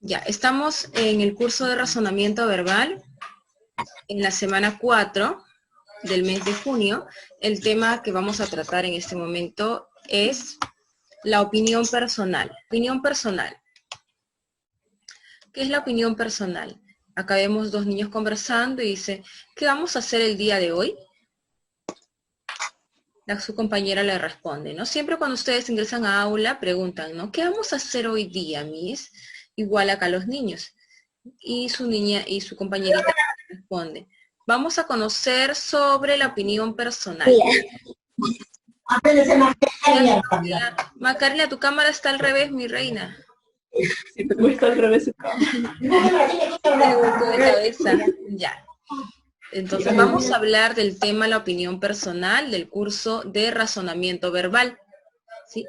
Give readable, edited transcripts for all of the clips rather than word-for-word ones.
Ya, estamos en el curso de razonamiento verbal, en la semana 4 del mes de junio. El tema que vamos a tratar en este momento es la opinión personal. Opinión personal. ¿Qué es la opinión personal? Acá vemos dos niños conversando y dice, ¿qué vamos a hacer el día de hoy? Su compañera le responde, ¿no? Siempre cuando ustedes ingresan a aula preguntan, ¿no? ¿Qué vamos a hacer hoy día, Miss? Igual acá los niños. Y su niña y su compañerita responde, vamos a conocer sobre la opinión personal. Macarena, tu cámara está al revés, mi reina. Si te muestra al revés. De cabeza. Ya. Entonces vamos a hablar del tema la opinión personal del curso de razonamiento verbal. ¿Sí?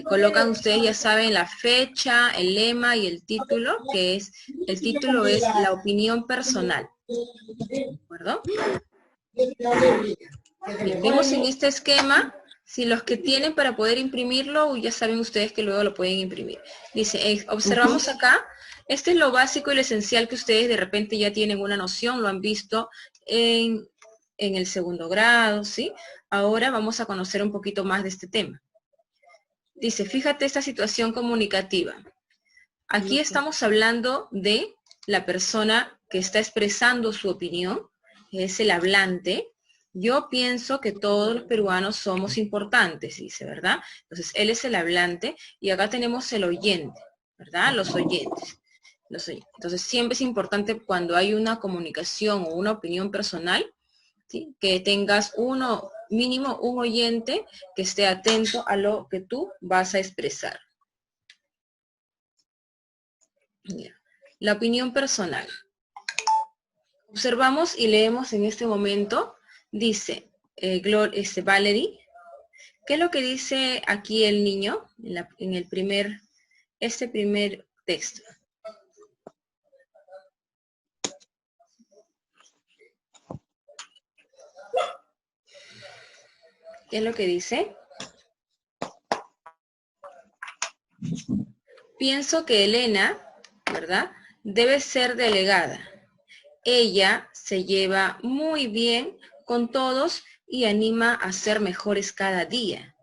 Colocan ustedes, ya saben, la fecha, el lema y el título, que es, el título es la opinión personal. ¿De acuerdo? Bien, vemos en este esquema, si los que tienen para poder imprimirlo, ya saben ustedes que luego lo pueden imprimir. Dice, observamos acá, este es lo básico y lo esencial que ustedes de repente ya tienen una noción, lo han visto en el segundo grado, ¿sí? Ahora vamos a conocer un poquito más de este tema. Dice, fíjate esta situación comunicativa. Aquí estamos hablando de la persona que está expresando su opinión, es el hablante. Yo pienso que todos los peruanos somos importantes, dice, ¿verdad? Entonces, él es el hablante y acá tenemos el oyente, ¿verdad? Los oyentes. Entonces, siempre es importante cuando hay una comunicación o una opinión personal, ¿sí? Que tengas mínimo un oyente que esté atento a lo que tú vas a expresar. La opinión personal. Observamos y leemos en este momento, dice Valerie, ¿qué es lo que dice aquí el niño en el primer texto? ¿Qué es lo que dice? Pienso que Elena, ¿verdad? Debe ser delegada. Ella se lleva muy bien con todos y anima a ser mejores cada día,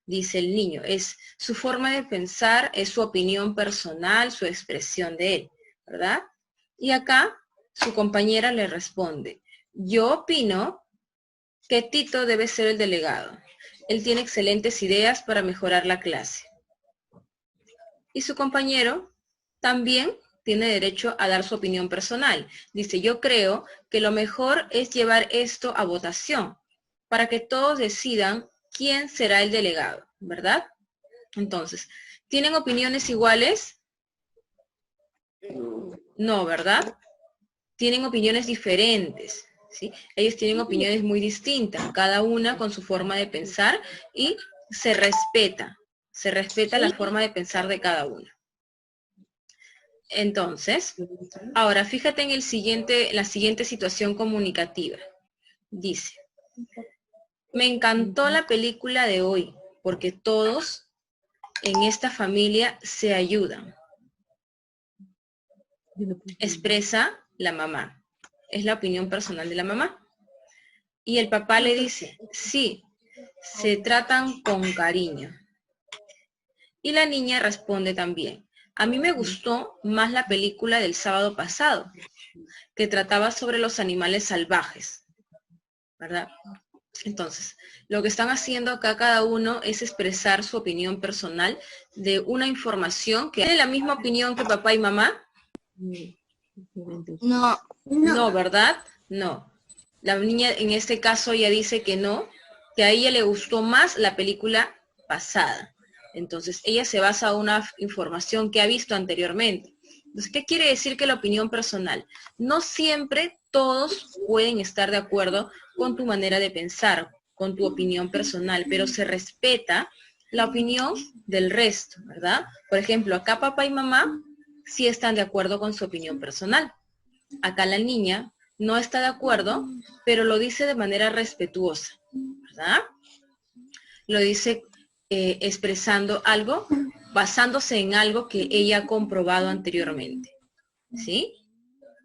dice el niño. Es su forma de pensar, es su opinión personal, su expresión de él, ¿verdad? Y acá su compañera le responde, yo opino que Tito debe ser el delegado. Él tiene excelentes ideas para mejorar la clase. Y su compañero también tiene derecho a dar su opinión personal. Dice, yo creo que lo mejor es llevar esto a votación para que todos decidan quién será el delegado, ¿verdad? Entonces, ¿tienen opiniones iguales? No, ¿verdad? Tienen opiniones diferentes, ¿sí? Ellos tienen opiniones muy distintas, cada una con su forma de pensar y se respeta la forma de pensar de cada uno. Entonces, ahora fíjate en la siguiente situación comunicativa. Dice, me encantó la película de hoy porque todos en esta familia se ayudan. Expresa la mamá. Es la opinión personal de la mamá. Y el papá le dice, sí, se tratan con cariño. Y la niña responde también, a mí me gustó más la película del sábado pasado, que trataba sobre los animales salvajes, ¿verdad? Entonces, lo que están haciendo acá cada uno es expresar su opinión personal de una información que tiene la misma opinión que papá y mamá. No. No, ¿verdad? No. La niña en este caso ya dice que no, que a ella le gustó más la película pasada. Entonces, ella se basa en una información que ha visto anteriormente. Entonces, ¿qué quiere decir que la opinión personal? No siempre todos pueden estar de acuerdo con tu manera de pensar, con tu opinión personal, pero se respeta la opinión del resto, ¿verdad? Por ejemplo, acá papá y mamá sí están de acuerdo con su opinión personal. Acá la niña no está de acuerdo, pero lo dice de manera respetuosa, ¿verdad? Lo dice expresando algo basándose en algo que ella ha comprobado anteriormente, ¿sí?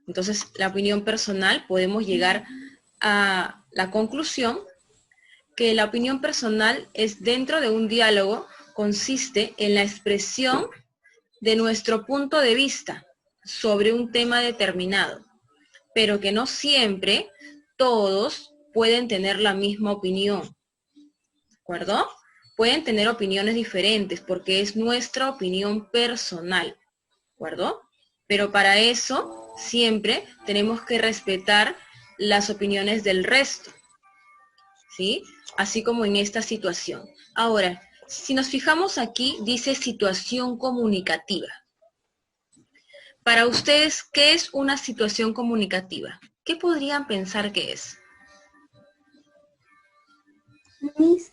Entonces, la opinión personal, podemos llegar a la conclusión que la opinión personal es dentro de un diálogo, consiste en la expresión de nuestro punto de vista sobre un tema determinado, pero que no siempre todos pueden tener la misma opinión, ¿de acuerdo? Pueden tener opiniones diferentes porque es nuestra opinión personal, ¿de acuerdo? Pero para eso siempre tenemos que respetar las opiniones del resto, ¿sí? Así como en esta situación. Ahora, si nos fijamos aquí, dice situación comunicativa. Para ustedes, ¿qué es una situación comunicativa? ¿Qué podrían pensar que es? Mis,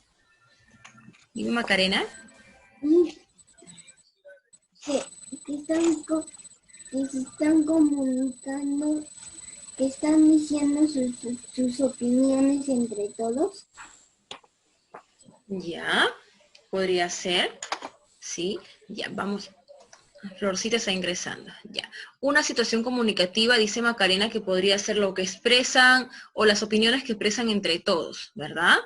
Dime, Macarena. que se están comunicando, que están diciendo sus opiniones entre todos. Ya, podría ser. Sí, ya, vamos. Florcita está ingresando, ya. Una situación comunicativa, dice Macarena, que podría ser lo que expresan o las opiniones que expresan entre todos, ¿verdad?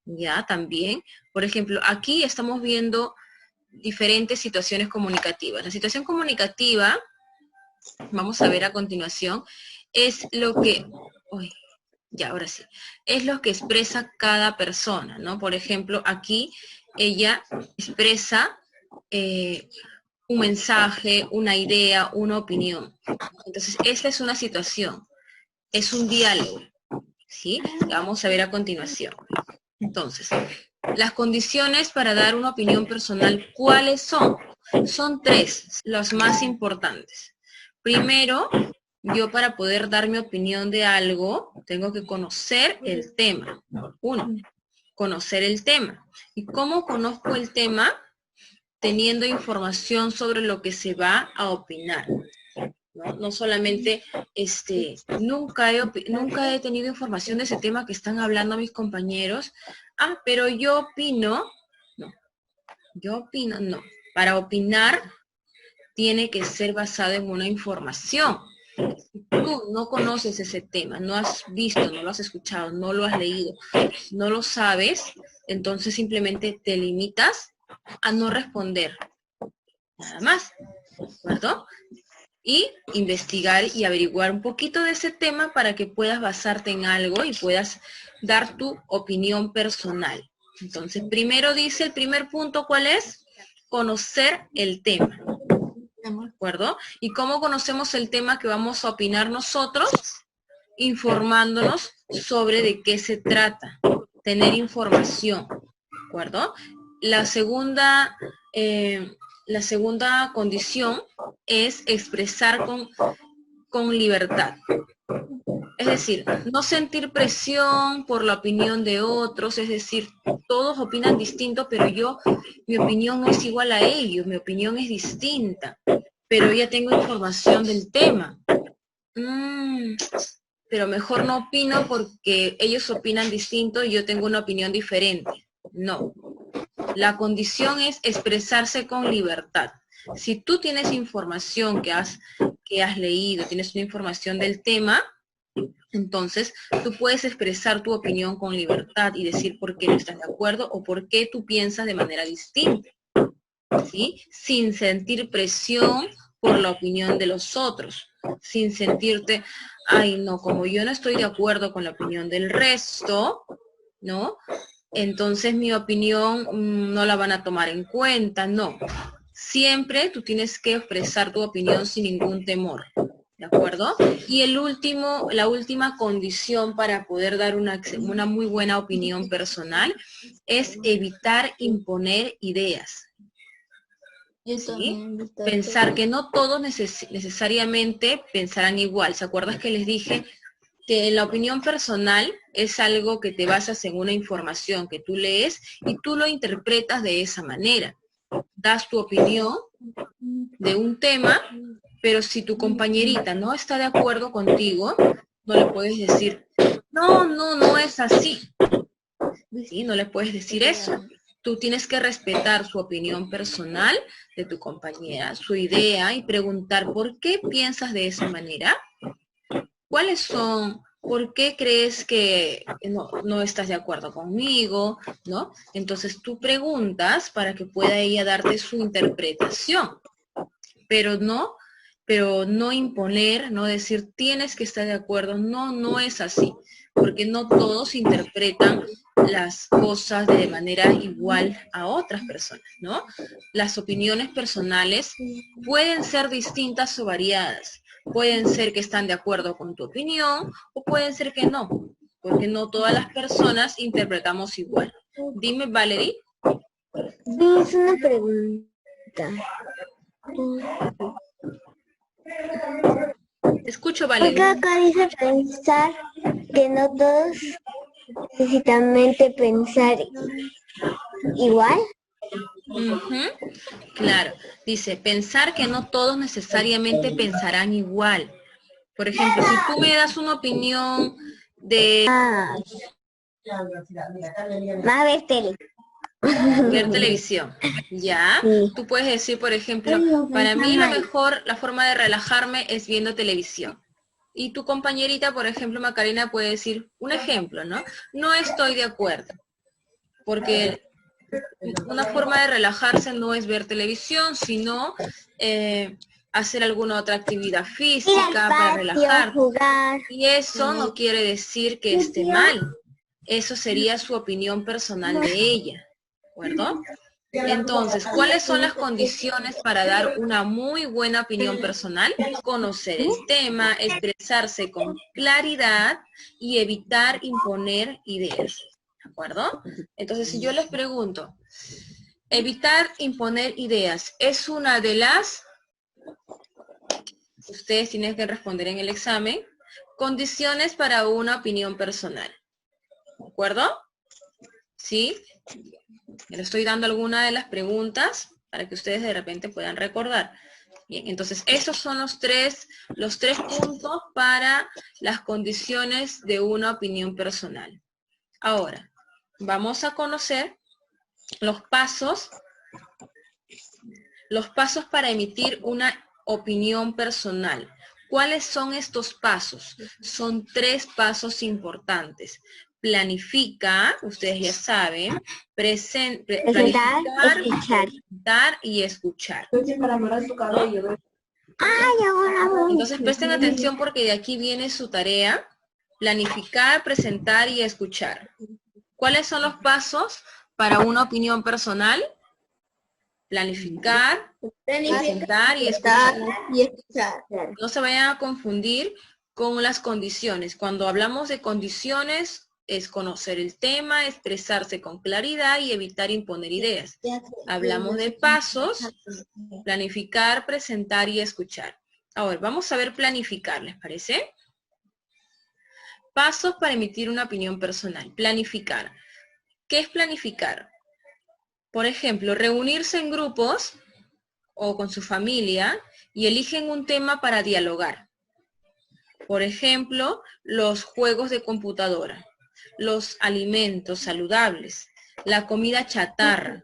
Ya, también. Por ejemplo, aquí estamos viendo diferentes situaciones comunicativas. La situación comunicativa, vamos a ver a continuación, es lo que... Uy, ya, ahora sí. Es lo que expresa cada persona, ¿no? Por ejemplo, aquí ella expresa un mensaje, una idea, una opinión. Entonces, esta es una situación, es un diálogo, ¿sí? Vamos a ver a continuación. Entonces, las condiciones para dar una opinión personal, ¿cuáles son? Son tres, las más importantes. Primero, yo para poder dar mi opinión de algo, tengo que conocer el tema. Uno, conocer el tema. ¿Y cómo conozco el tema? Teniendo información sobre lo que se va a opinar. No solamente, nunca he tenido información de ese tema que están hablando mis compañeros. Ah, pero yo opino, no, yo opino, no. Para opinar tiene que ser basado en una información. Si tú no conoces ese tema, no has visto, no lo has escuchado, no lo has leído, no lo sabes, entonces simplemente te limitas a no responder. Nada más, ¿de acuerdo? Y investigar y averiguar un poquito de ese tema para que puedas basarte en algo y puedas dar tu opinión personal. Entonces, primero dice, el primer punto, ¿cuál es? Conocer el tema, ¿de acuerdo? ¿Y cómo conocemos el tema que vamos a opinar nosotros? Informándonos sobre de qué se trata, tener información, ¿de acuerdo? La segunda condición es expresar con libertad. Es decir, no sentir presión por la opinión de otros, es decir, todos opinan distinto, pero mi opinión no es igual a ellos, mi opinión es distinta, pero ya tengo información del tema. Pero mejor no opino porque ellos opinan distinto y yo tengo una opinión diferente. No. La condición es expresarse con libertad. Si tú tienes información que has leído, tienes una información del tema, entonces tú puedes expresar tu opinión con libertad y decir por qué no estás de acuerdo o por qué tú piensas de manera distinta, ¿sí? Sin sentir presión por la opinión de los otros, sin sentirte, ay no, como yo no estoy de acuerdo con la opinión del resto, ¿no? Entonces mi opinión no la van a tomar en cuenta, no. Siempre tú tienes que expresar tu opinión sin ningún temor, ¿de acuerdo? Y la última condición para poder dar una muy buena opinión personal es evitar imponer ideas. ¿Sí? Pensar que no todos necesariamente pensarán igual. ¿Se acuerdan que les dije que la opinión personal es algo que te basas en una información que tú lees y tú lo interpretas de esa manera? Das tu opinión de un tema, pero si tu compañerita no está de acuerdo contigo, no le puedes decir, no es así. ¿Sí? No le puedes decir eso. Tú tienes que respetar su opinión personal de tu compañera, su idea, y preguntar por qué piensas de esa manera. ¿Cuáles son? ¿Por qué crees que no estás de acuerdo conmigo? ¿No? Entonces tú preguntas para que pueda ella darte su interpretación, pero no imponer, no decir tienes que estar de acuerdo. No, no es así, porque no todos interpretan las cosas de manera igual a otras personas, ¿no? Las opiniones personales pueden ser distintas o variadas. Pueden ser que están de acuerdo con tu opinión o pueden ser que no, porque no todas las personas interpretamos igual. Dime, Valerie. Es una pregunta. Te escucho, ¿Por Valerie. qué acá dice pensar que no todos necesitamente pensar igual? Claro, dice, pensar que no todos necesariamente pensarán igual. Por ejemplo, si tú me das una opinión de Va a ver tele. ver televisión, ¿ya? Sí. Tú puedes decir, por ejemplo, para mí lo mejor, la forma de relajarme es viendo televisión. Y tu compañerita, por ejemplo, Macarena, puede decir, un ejemplo, ¿no? No estoy de acuerdo, porque una forma de relajarse no es ver televisión, sino hacer alguna otra actividad física para relajar. Jugar. Y eso no quiere decir que esté mal. Eso sería su opinión personal de ella, ¿de acuerdo? Entonces, ¿cuáles son las condiciones para dar una muy buena opinión personal? Conocer el tema, expresarse con claridad y evitar imponer ideas, ¿de acuerdo? Entonces, si yo les pregunto, evitar imponer ideas, ¿es una de las? Ustedes tienen que responder en el examen. Condiciones para una opinión personal. ¿De acuerdo? ¿Sí? Le estoy dando alguna de las preguntas para que ustedes de repente puedan recordar. Bien, entonces esos son los tres puntos para las condiciones de una opinión personal. Ahora, vamos a conocer los pasos para emitir una opinión personal. ¿Cuáles son estos pasos? Son 3 pasos importantes. Planifica, ustedes ya saben, planificar, presentar y escuchar. Para amarrar tu cabello. Entonces presten atención porque de aquí viene su tarea. Planificar, presentar y escuchar. ¿Cuáles son los pasos para una opinión personal? Planificar, presentar y escuchar. No se vayan a confundir con las condiciones. Cuando hablamos de condiciones, es conocer el tema, expresarse con claridad y evitar imponer ideas. Hablamos de pasos, planificar, presentar y escuchar. Ahora, vamos a ver planificar, ¿les parece? Pasos para emitir una opinión personal. Planificar. ¿Qué es planificar? Por ejemplo, reunirse en grupos o con su familia y eligen un tema para dialogar. Por ejemplo, los juegos de computadora, los alimentos saludables, la comida chatarra,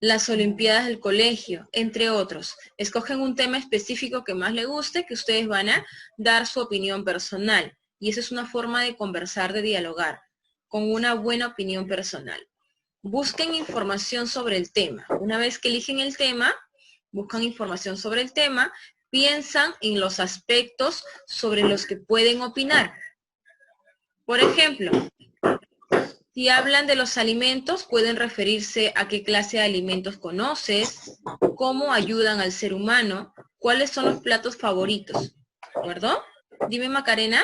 las olimpiadas del colegio, entre otros. Escogen un tema específico que más les guste, que ustedes van a dar su opinión personal. Y esa es una forma de conversar, de dialogar, con una buena opinión personal. Busquen información sobre el tema. Una vez que eligen el tema, buscan información sobre el tema, piensan en los aspectos sobre los que pueden opinar. Por ejemplo, si hablan de los alimentos, pueden referirse a qué clase de alimentos conoces, cómo ayudan al ser humano, cuáles son los platos favoritos, ¿de acuerdo? Dime, Macarena.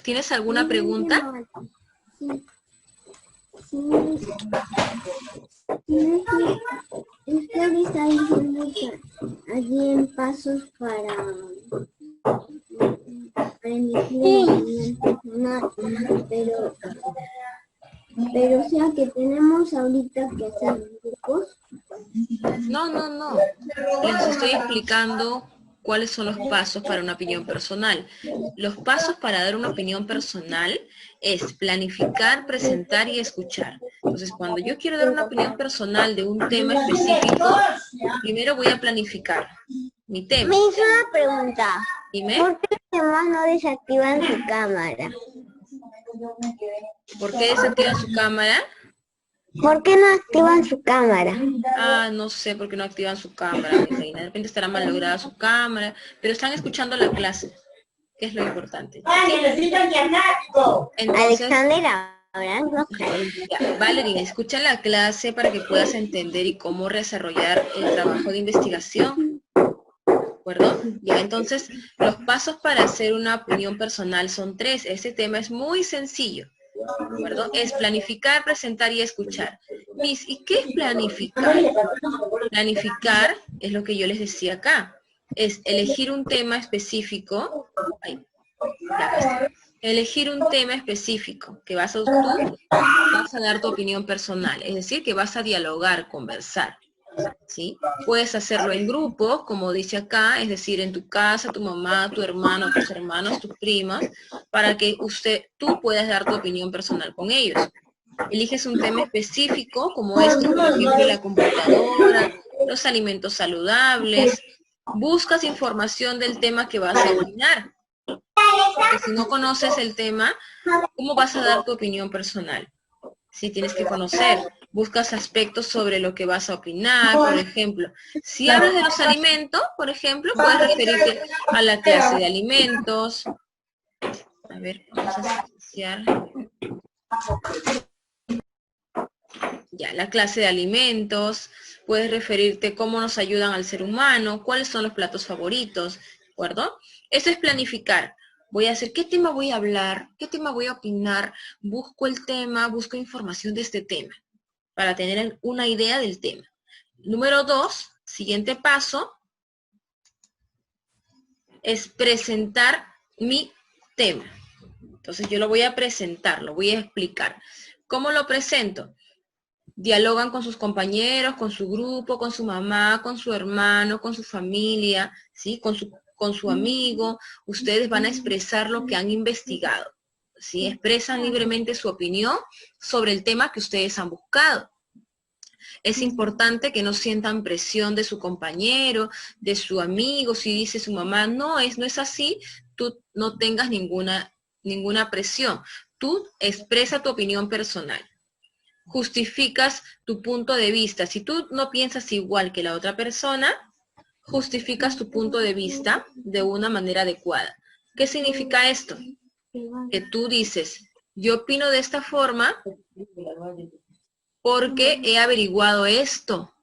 ¿Tienes alguna pregunta? Usted está diciendo que allí en pasos para emitir opinión personal, pero o sea que tenemos ahorita que hacer grupos. No. Les estoy explicando ¿cuáles son los pasos para una opinión personal? Los pasos para dar una opinión personal es planificar, presentar y escuchar. Entonces, cuando yo quiero dar una opinión personal de un tema específico, primero voy a planificar mi tema. Me hizo una pregunta. Dime, ¿Por qué los demás no desactivan su cámara? ¿por qué desactivan su cámara? ¿Por qué no activan su cámara? Ah, no sé por qué no activan su cámara, mi reina. De repente estará mal lograda su cámara, pero están escuchando la clase, que es lo importante. Entonces, Alexander Abraham, no creo. ya, Valerie, escucha la clase para que puedas entender y cómo desarrollar el trabajo de investigación. ¿De acuerdo? Ya, entonces, los pasos para hacer una opinión personal son 3. Este tema es muy sencillo. ¿De acuerdo? Es planificar, presentar y escuchar. Miss, ¿y qué es planificar? Planificar es lo que yo les decía acá. Es elegir un tema específico. Ay, ya acá está. Elegir un tema específico que tú vas a dar tu opinión personal. Es decir, que vas a dialogar, conversar. ¿Sí? Puedes hacerlo en grupo, como dice acá, es decir, en tu casa, tu mamá, tu hermano, tus hermanos, tus primas, para que tú puedas dar tu opinión personal con ellos. Eliges un tema específico, como esto, por ejemplo, la computadora, los alimentos saludables. Buscas información del tema que vas a opinar. Porque si no conoces el tema, ¿cómo vas a dar tu opinión personal? Si tienes que conocer, buscas aspectos sobre lo que vas a opinar, por ejemplo. Si hablas de los alimentos, por ejemplo, puedes referirte a la clase de alimentos. A ver, vamos a iniciar. Ya, la clase de alimentos, puedes referirte cómo nos ayudan al ser humano, cuáles son los platos favoritos, ¿de acuerdo? Eso es planificar. Voy a hacer, ¿qué tema voy a hablar? ¿Qué tema voy a opinar? Busco el tema, busco información de este tema, para tener una idea del tema. Número 2, siguiente paso, es presentar mi tema. Entonces yo lo voy a presentar, lo voy a explicar. ¿Cómo lo presento? Dialogan con sus compañeros, con su grupo, con su mamá, con su hermano, con su familia, ¿sí? Con su amigo. Ustedes van a expresar lo que han investigado, ¿sí? Expresan libremente su opinión sobre el tema que ustedes han buscado. Es importante que no sientan presión de su compañero, de su amigo. Si dice su mamá, no es así, tú no tengas ninguna presión. Tú expresa tu opinión personal. Justificas tu punto de vista. Si tú no piensas igual que la otra persona, justificas tu punto de vista de una manera adecuada. ¿Qué significa esto? Que tú dices, yo opino de esta forma porque he averiguado esto.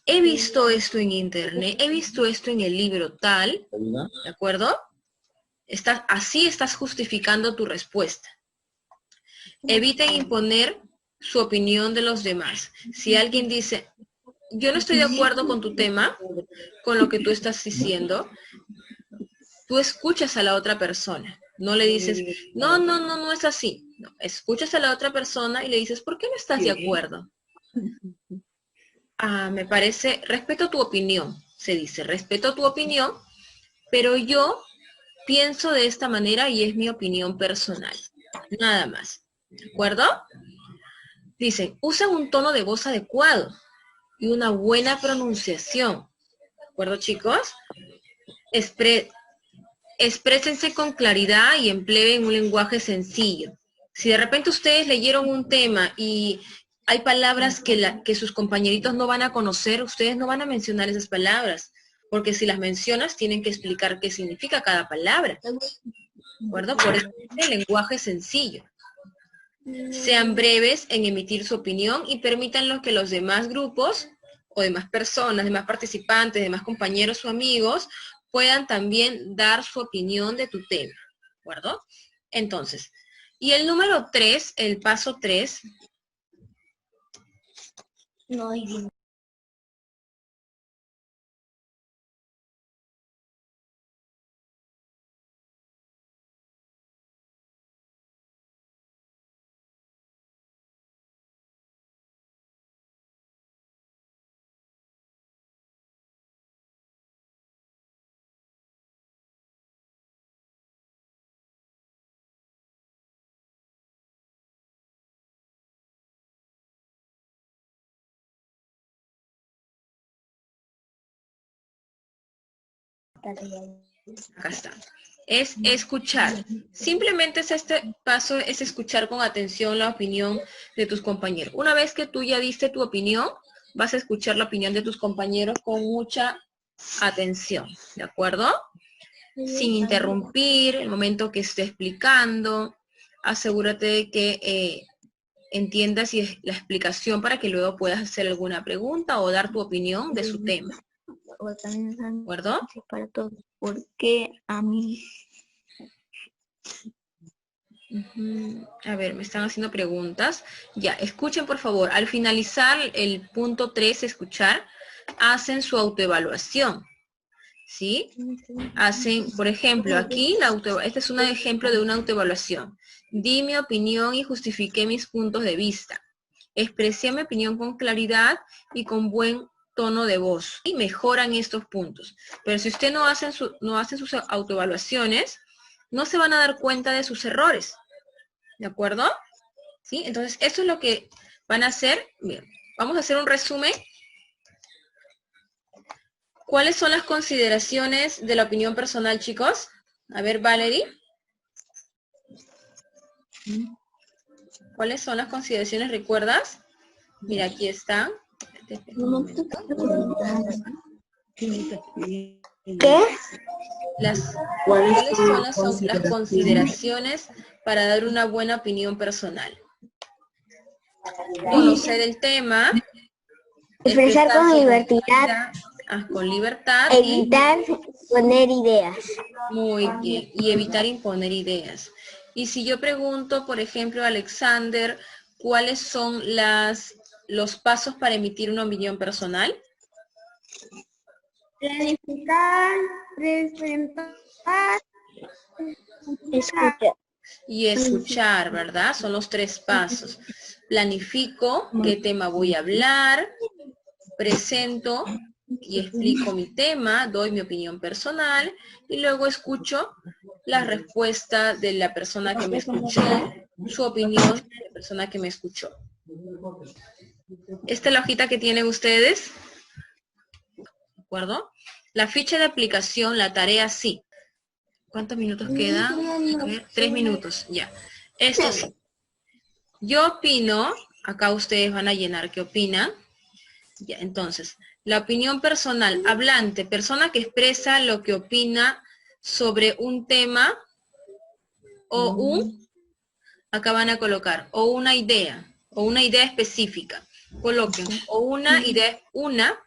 He visto esto en internet, he visto esto en el libro tal, ¿de acuerdo? Así estás justificando tu respuesta. Eviten imponer su opinión de los demás. Si alguien dice, yo no estoy de acuerdo con tu tema, con lo que tú estás diciendo, tú escuchas a la otra persona. No le dices, no es así. No, escuchas a la otra persona y le dices, ¿por qué no estás de acuerdo? Me parece, respeto tu opinión, se dice, respeto tu opinión, pero yo pienso de esta manera y es mi opinión personal. Nada más. ¿De acuerdo? Dicen, usa un tono de voz adecuado y una buena pronunciación. ¿De acuerdo, chicos? Exprésense con claridad y empleen un lenguaje sencillo. Si de repente ustedes leyeron un tema y hay palabras que sus compañeritos no van a conocer, ustedes no van a mencionar esas palabras, porque si las mencionas tienen que explicar qué significa cada palabra. ¿De acuerdo? Por eso es el lenguaje sencillo. Sean breves en emitir su opinión y permítanlo que los demás grupos o demás personas, demás participantes, demás compañeros o amigos puedan también dar su opinión de tu tema. ¿De acuerdo? Entonces, y el número 3, el paso 3. No, Acá está. Es escuchar. Simplemente este paso es escuchar con atención la opinión de tus compañeros. Una vez que tú ya diste tu opinión, vas a escuchar la opinión de tus compañeros con mucha atención, ¿de acuerdo? Sin interrumpir, el momento que esté explicando, asegúrate de que entiendas la explicación para que luego puedas hacer alguna pregunta o dar tu opinión de su tema. ¿De acuerdo? Para todos. ¿Por qué a mí? A ver, me están haciendo preguntas. Ya, escuchen por favor. Al finalizar el punto 3, escuchar, hacen su autoevaluación. ¿Sí? Hacen, por ejemplo, aquí, este es un ejemplo de una autoevaluación. Di mi opinión y justifiqué mis puntos de vista. Expresé mi opinión con claridad y con buen tono de voz. Y mejoran estos puntos. Pero si usted no hace sus autoevaluaciones, no se van a dar cuenta de sus errores. ¿De acuerdo? ¿Sí? Entonces, esto es lo que van a hacer. Bien, vamos a hacer un resumen. ¿Cuáles son las consideraciones de la opinión personal, chicos? A ver, Valerie. ¿Cuáles son las consideraciones? ¿Recuerdas? Mira, aquí están. ¿Qué? ¿Cuáles son las consideraciones para dar una buena opinión personal? Conocer el tema. Expresar con libertad. Con libertad. Evitar poner ideas. Muy bien. Y evitar imponer ideas. Y si yo pregunto, por ejemplo, a Alexander, ¿cuáles son los pasos para emitir una opinión personal? Planificar, presentar, escuchar. Y escuchar, ¿verdad? Son los 3 pasos. Planifico qué tema voy a hablar, presento y explico mi tema, doy mi opinión personal y luego escucho la respuesta de la persona que me escuchó, su opinión de la persona que me escuchó. Esta es la hojita que tienen ustedes. ¿De acuerdo? La ficha de aplicación, la tarea sí. ¿Cuántos minutos quedan? A ver, 3 minutos, ya. Esto sí. Yo opino, acá ustedes van a llenar qué opinan. Ya, entonces, la opinión personal, hablante, persona que expresa lo que opina sobre un tema o acá van a colocar, o una idea específica. Coloquen,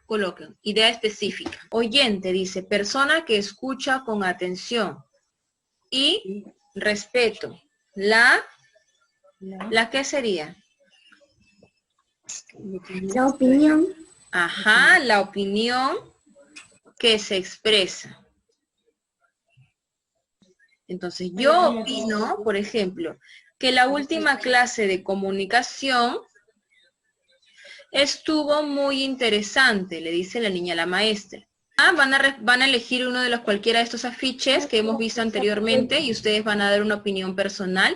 coloquen, idea específica. Oyente, dice, persona que escucha con atención y respeto. ¿La qué sería? La opinión. Ajá, la opinión que se expresa. Entonces, yo opino, por ejemplo, que la última clase de comunicación estuvo muy interesante, le dice la niña a la maestra. Van a elegir uno de cualquiera de estos afiches que hemos visto anteriormente y ustedes van a dar una opinión personal.